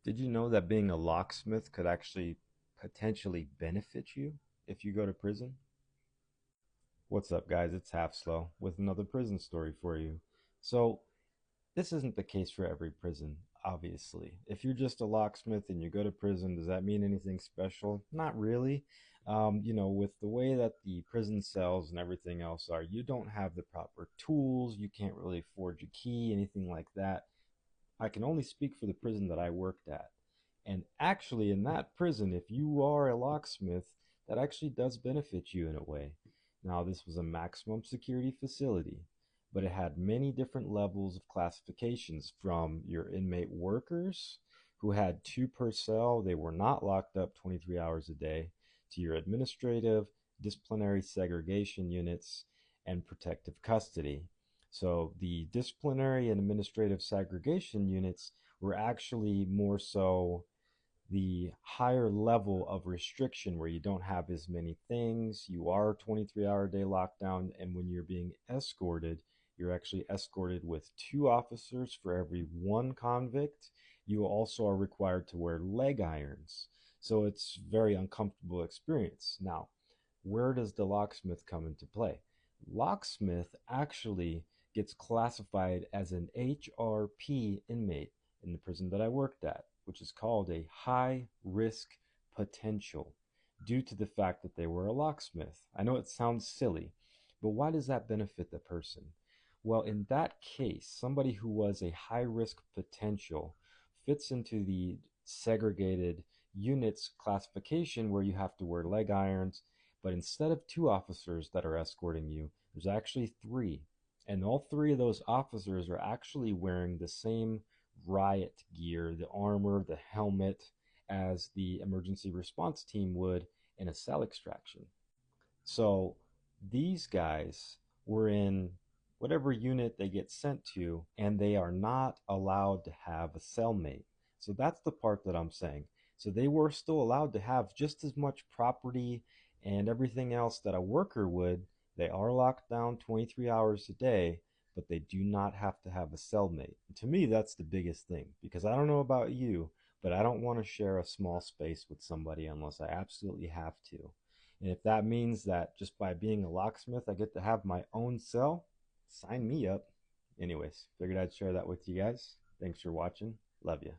Did you know that being a locksmith could actually potentially benefit you if you go to prison? What's up, guys? It's Halfslow with another prison story for you. So, this isn't the case for every prison, obviously. If you're just a locksmith and you go to prison, does that mean anything special? Not really. With the way that the prison cells and everything else are, you don't have the proper tools, you can't really forge a key, anything like that. I can only speak for the prison that I worked at. And actually, in that prison, if you are a locksmith, that actually does benefit you in a way. Now, this was a maximum security facility, but it had many different levels of classifications from your inmate workers, who had two per cell, they were not locked up 23 hours a day, to your administrative, disciplinary segregation units, and protective custody. So the disciplinary and administrative segregation units were actually more so the higher level of restriction where you don't have as many things. You are 23-hour day lockdown, and when you're being escorted, you're actually escorted with two officers for every one convict. You also are required to wear leg irons. So it's very uncomfortable experience. Now, where does the locksmith come into play? Locksmith actually gets classified as an HRP inmate in the prison that I worked at, which is called a high risk potential due to the fact that they were a locksmith. I know it sounds silly, but why does that benefit the person? Well, in that case, somebody who was a high risk potential fits into the segregated units classification where you have to wear leg irons, but instead of two officers that are escorting you, there's actually three. And all three of those officers are actually wearing the same riot gear, the armor, the helmet, as the emergency response team would in a cell extraction. So these guys were in whatever unit they get sent to, and they are not allowed to have a cellmate. So that's the part that I'm saying. So they were still allowed to have just as much property and everything else that a worker would. They are locked down 23 hours a day, but they do not have to have a cellmate. To me, that's the biggest thing because I don't know about you, but I don't want to share a small space with somebody unless I absolutely have to. And if that means that just by being a locksmith, I get to have my own cell, sign me up. Anyways, figured I'd share that with you guys. Thanks for watching. Love you.